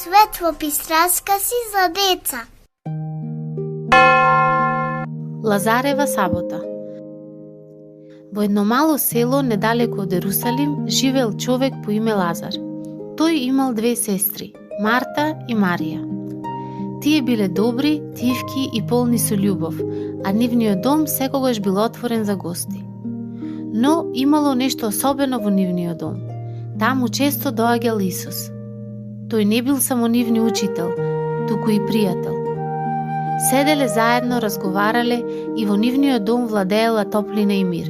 Светлопис раскази за деца. Лазарева сабота. Во едно мало село недалеку од Ерусалим живеел човек по име Лазар. Тој имал две сестри, Марта и Марија. Тие биле добри, тивки и полни со љубов, а нивниот дом секогаш бил отворен за гости. Но имало нешто особено во нивниот дом. Таму често доаѓал Исус. Тој не бил само нивни учител, туку и пријател. Седеле заедно, разговарале и во нивниот дом владеела топлина и мир.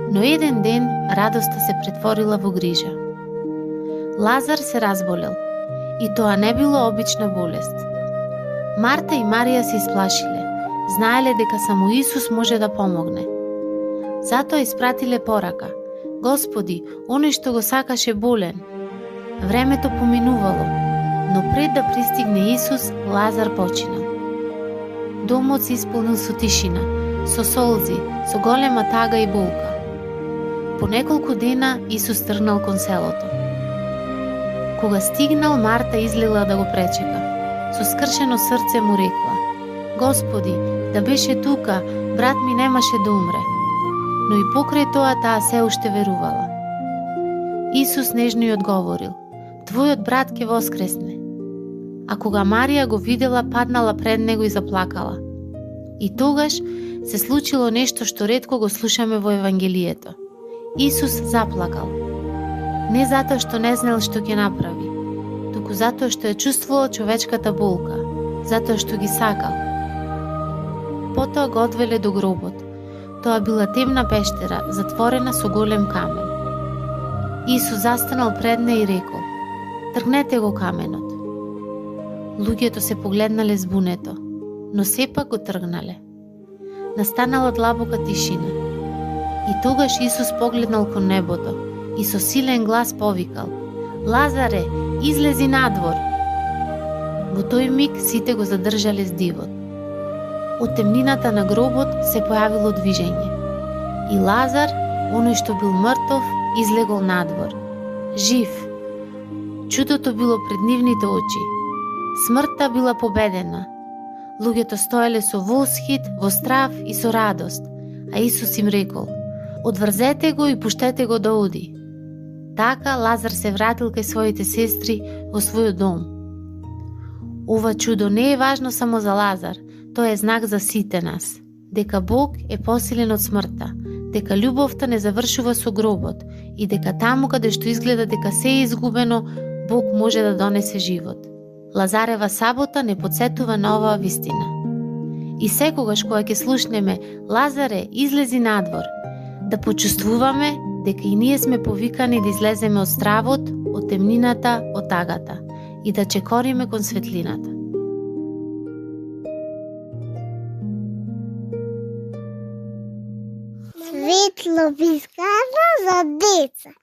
Но еден ден радоста се претворила во грижа. Лазар се разболел и тоа не било обична болест. Марта и Марија се исплашиле, знаеле дека само Исус може да помогне. Затоа испратиле порака: Господи, оној што го сакаше болен. Времето поминувало, но пред да пристигне Исус, Лазар починал. Домот се исполнил со тишина, со солзи, со голема тага и болка. По неколку дена Исус тргнал кон селото. Кога стигнал, Марта излегла да го пречека. Со скршено срце му рекла: Господи, да беше тука, брат ми немаше да умре. Но и покрај тоа таа се уште верувала. Исус нежно ја одговорил: Твојот брат ќе воскресне. А кога Марија го видела, паднала пред него и заплакала. И тогаш се случило нешто што ретко го слушаме во Евангелието. Исус заплакал. Не затоа што не знаел што ќе направи, туку затоа што ја чувствувал човечката болка, затоа што ги сакал. Потоа го одвеле до гробот. Тоа била темна пештера, затворена со голем камен. Исус застанал пред неа и рекол: Тргнете го каменот. Луѓето се погледнале збунето, но сепак го тргнале. Настанала длабока тишина. И тогаш Исус погледнал кон небото и со силен глас повикал: Лазаре, излези надвор! Во тој миг сите го задржале с дивот. Од темнината на гробот се појавило движење. И Лазар, оној што бил мртов, излегол надвор. Жив! Чудото било пред нивните очи. Смртта била победена. Луѓето стоеле со восхит, во страв и со радост, а Исус им рекол: Одврзете го и пуштете го да оди. Така Лазар се вратил кај своите сестри во својот дом. Ова чудо не е важно само за Лазар, тоа е знак за сите нас, дека Бог е посилен од смртта, дека љубовта не завршува со гробот и дека таму каде што изгледа дека се е изгубено, Бог може да донесе живот. Лазарева сабота не подсетува на оваа вистина. И секогаш кога ќе слушнеме Лазаре, излези надвор, да почувствуваме дека и ние сме повикани да излеземе од стравот, од темнината, од тагата и да чекориме кон светлината. Светлопис за деца.